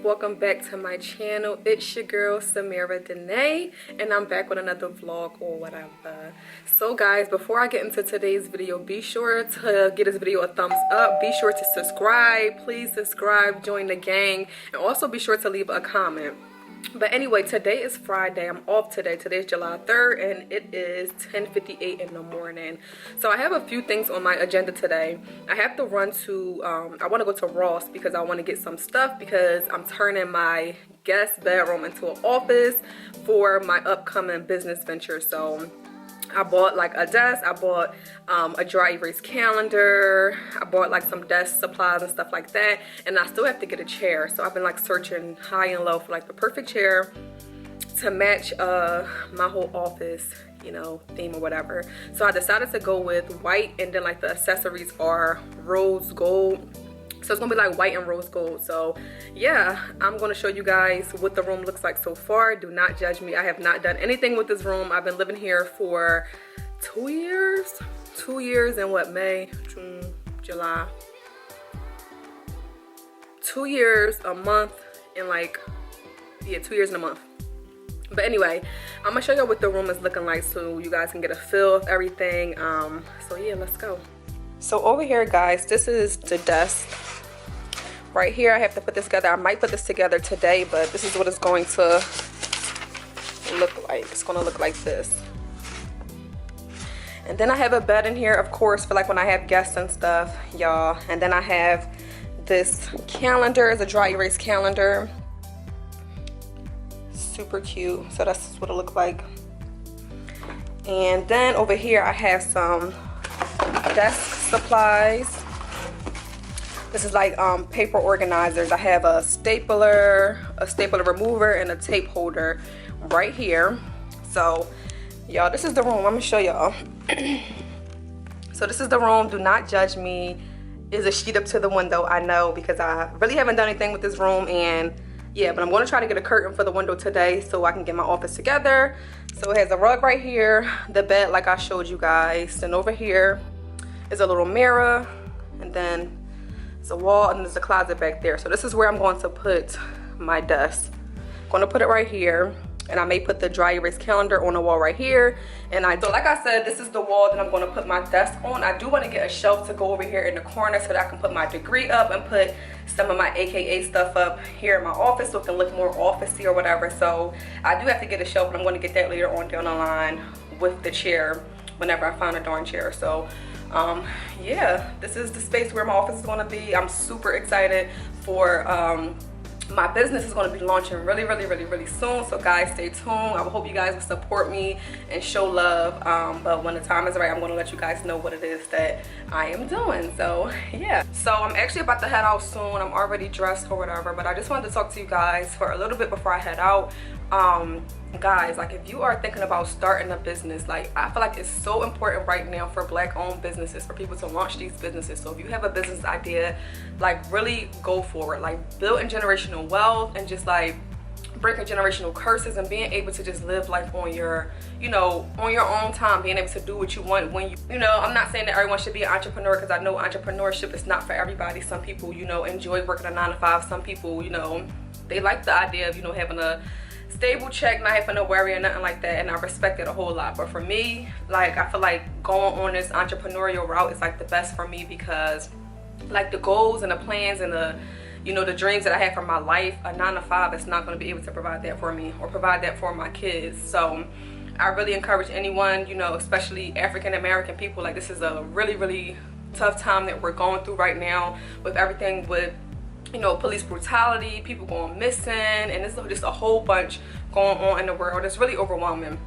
welcome back to my channel. It's your girl Samira Danae, and I'm back with another vlog or whatever. So guys, before I get into today's video, be sure to give this video a thumbs up. Be sure to subscribe. Please subscribe, join the gang, and also be sure to leave a comment. But anyway, today is Friday. I'm off today. Today is July 3rd and it is 10:58 in the morning. So I have a few things on my agenda today. I have to run to, I want to go to Ross because I want to get some stuff because I'm turning my guest bedroom into an office for my upcoming business venture. So I bought like a desk, I bought a dry erase calendar, I bought like some desk supplies and stuff like that, and I still have to get a chair. So I've been like searching high and low for like the perfect chair to match my whole office, you know, theme or whatever. So I decided to go with white, and then like the accessories are rose gold. So it's gonna be like white and rose gold. So yeah, I'm gonna show you guys what the room looks like so far. Do not judge me. I have not done anything with this room. I've been living here for 2 years. 2 years in what, May, June, July. 2 years, a month, and like, yeah, 2 years and a month. But anyway, I'm gonna show you what the room is looking like so you guys can get a feel of everything. So yeah, let's go. So over here, guys, this is the desk. Right here, I have to put this together. I might put this together today, but this is what it's going to look like. It's going to look like this. And then I have a bed in here, of course, for like when I have guests and stuff, y'all. And then I have this calendar. It's a dry erase calendar. Super cute. So that's what it looks like. And then over here, I have some desk supplies. This is like paper organizers. I have a stapler remover, and a tape holder right here. So y'all, this is the room. I'm gonna show y'all. So this is the room. Do not judge me. Is a sheet up to the window, I know, because I really haven't done anything with this room. And yeah, but I'm gonna try to get a curtain for the window today so I can get my office together. So it has a rug right here, the bed like I showed you guys, and over here is a little mirror, and then it's a wall, and there's a closet back there. So this is where I'm going to put my desk. I'm going to put it right here, and I may put the dry erase calendar on the wall right here. And so like I said, this is the wall that I'm going to put my desk on. I do want to get a shelf to go over here in the corner so that I can put my degree up and put some of my AKA stuff up here in my office so it can look more officey or whatever. So I do have to get a shelf, and I'm going to get that later on down the line with the chair whenever I find a darn chair. So yeah, this is the space where my office is going to be. I'm super excited for my business is going to be launching really soon. So guys, stay tuned. I hope you guys will support me and show love, but when the time is right, I'm going to let you guys know what it is that I am doing. So yeah, so I'm actually about to head out soon. I'm already dressed or whatever, but I just wanted to talk to you guys for a little bit before I head out. Guys, like if you are thinking about starting a business, like I feel like it's so important right now for black owned businesses, for people to launch these businesses. So if you have a business idea, like really go for it, like building generational wealth and just like breaking generational curses and being able to just live life on your, you know, on your own time, being able to do what you want when you know, I'm not saying that everyone should be an entrepreneur, because I know entrepreneurship is not for everybody. Some people, you know, enjoy working a 9 to 5. Some people, you know, they like the idea of, you know, having a stable check, not having to worry or nothing like that, and I respect it a whole lot. But for me, like I feel like going on this entrepreneurial route is like the best for me, because like the goals and the plans and the, you know, the dreams that I have for my life, a 9 to 5 is not going to be able to provide that for me or provide that for my kids. So I really encourage anyone, you know, especially African American people, like this is a really tough time that we're going through right now with everything with, you know, police brutality, people going missing, and it's just a whole bunch going on in the world. It's really overwhelming.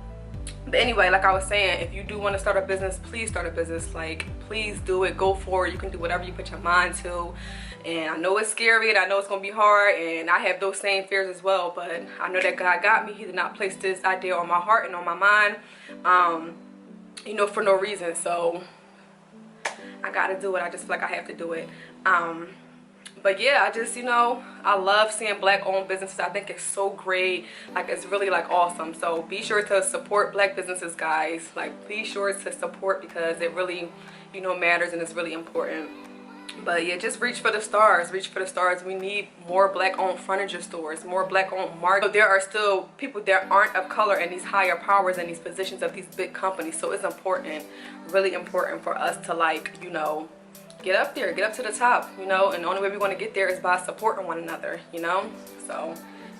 But anyway, like I was saying, if you do want to start a business, please start a business. Like, please do it. Go for it. You can do whatever you put your mind to. And I know it's scary, and I know it's going to be hard, and I have those same fears as well. But I know that God got me. He did not place this idea on my heart and on my mind, you know, for no reason. So I got to do it. I just feel like I have to do it. But yeah, I just, you know, I love seeing black owned businesses. I think it's so great. Like, it's really like awesome. So be sure to support black businesses, guys. Like, be sure to support, because it really, you know, matters, and it's really important. But yeah, just reach for the stars. Reach for the stars. We need more black-owned furniture stores, more black-owned markets. There are still people that aren't of color in these higher powers and these positions of these big companies. So it's important, really important for us to, like, you know, get up there, get up to the top, you know. And the only way we're going to get there is by supporting one another, you know. So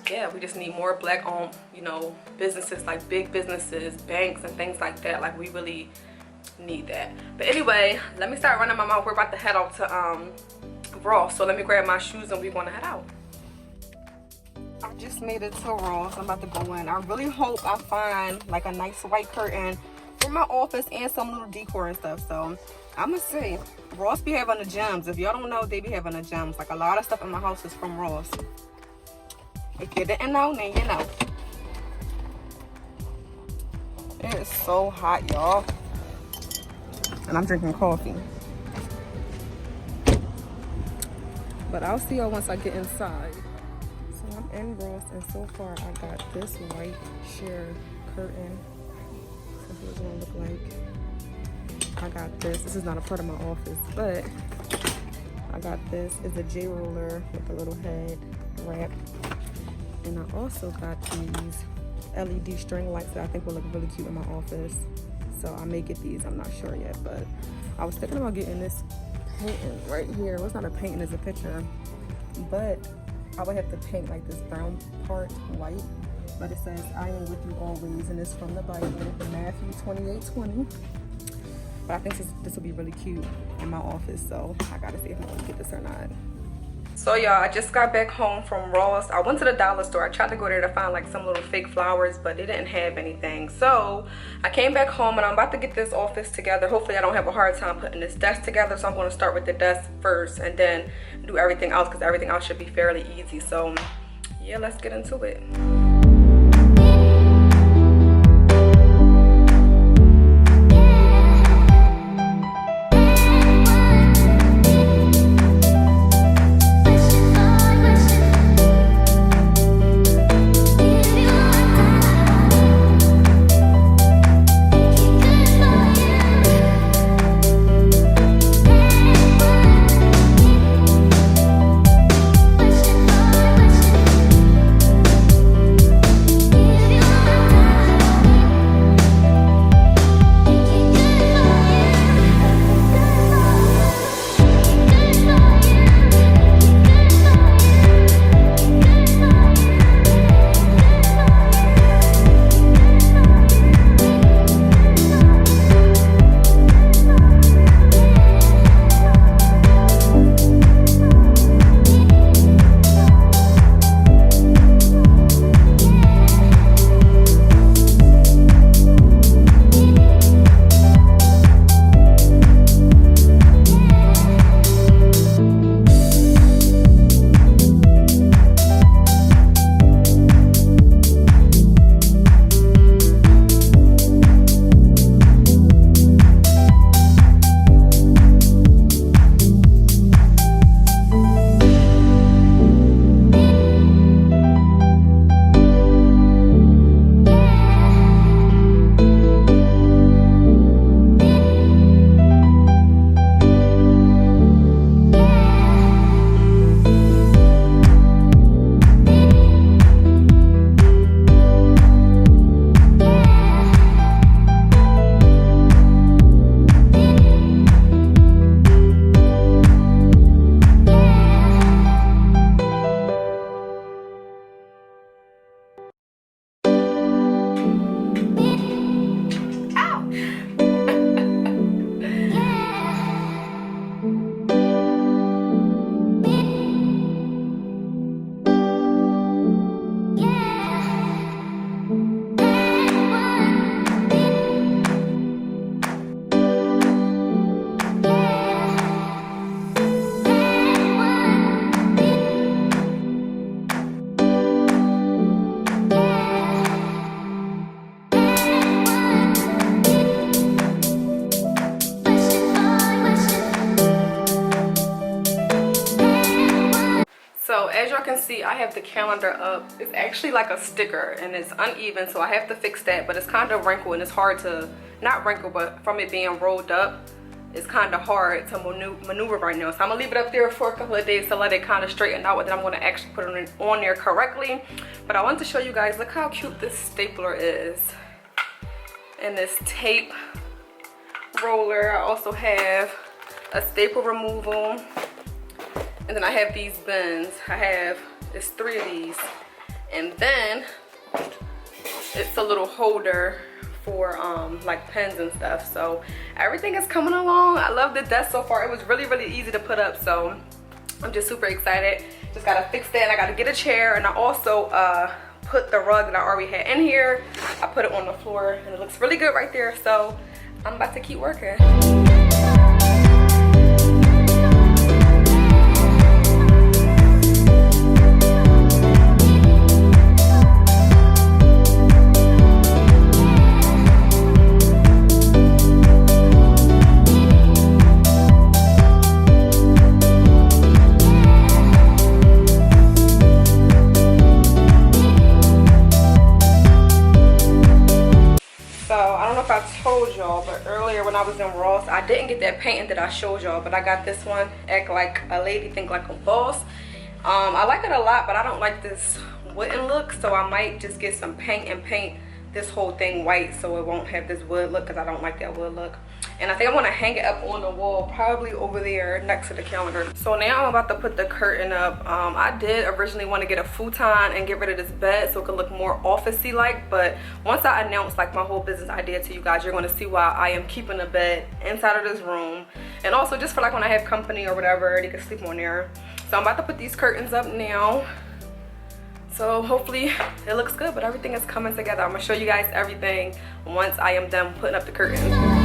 yeah, we just need more black-owned, you know, businesses, like big businesses, banks, and things like that. Like, we really need that. But anyway, let me start running my mouth. We're about to head out to Ross, so let me grab my shoes and we're gonna head out. I just made it to Ross. I'm about to go in. I really hope I find like a nice white curtain for my office and some little decor and stuff. So I'm gonna see. Ross be having the gems. If y'all don't know, they be having the gems. Like, a lot of stuff in my house is from Ross. If you didn't know, then you know. It is so hot, y'all. And I'm drinking coffee. But I'll see y'all once I get inside. So I'm in Ross, and so far I got this white sheer curtain. This is what it's gonna look like. I got this. This is not a part of my office, but I got this. It's a J roller with a little head wrap. And I also got these LED string lights that I think will look really cute in my office. So I may get these, I'm not sure yet, but I was thinking about getting this painting right here. Well, it's not a painting, it's a picture, but I would have to paint like this brown part white. But it says, "I am with you always," and it's from the Bible, Matthew 28:20. But I think this will be really cute in my office, so I gotta see if I'm gonna get this or not. So y'all, I just got back home from Ross. I went to the dollar store. I tried to go there to find like some little fake flowers, but they didn't have anything. So I came back home and I'm about to get this office together. Hopefully I don't have a hard time putting this desk together. So I'm going to start with the desk first and then do everything else, because everything else should be fairly easy. So yeah, let's get into it. So as y'all can see, I have the calendar up. It's actually like a sticker and it's uneven, so I have to fix that, but it's kind of wrinkled and it's hard to, not wrinkled, but from it being rolled up, it's kind of hard to maneuver right now. So I'm gonna leave it up there for a couple of days to let it kind of straighten out, and then I'm gonna actually put it on there correctly. But I wanted to show you guys, look how cute this stapler is. And this tape roller. I also have a staple removal. And then I have these bins. It's 3 of these. And then it's a little holder for like pens and stuff. So everything is coming along. I love the desk so far. It was really, really easy to put up. So I'm just super excited. Just gotta fix that, and I gotta get a chair. And I also put the rug that I already had in here. I put it on the floor, and it looks really good right there. So I'm about to keep working. But earlier when I was in Ross, I didn't get that painting that I showed y'all, but I got this one, Act Like a Lady, Think Like a Boss. I like it a lot, but I don't like this wooden look, so I might just get some paint and paint this whole thing white so it won't have this wood look, because I don't like that wood look. And I think I want to hang it up on the wall, probably over there next to the calendar. So now I'm about to put the curtain up. I did originally want to get a futon and get rid of this bed so it could look more office-y like, but once I announce like my whole business idea to you guys, you're going to see why I am keeping the bed inside of this room. And also just for like when I have company or whatever, they can sleep on there. So I'm about to put these curtains up now. So hopefully it looks good, but everything is coming together. I'm going to show you guys everything once I am done putting up the curtains.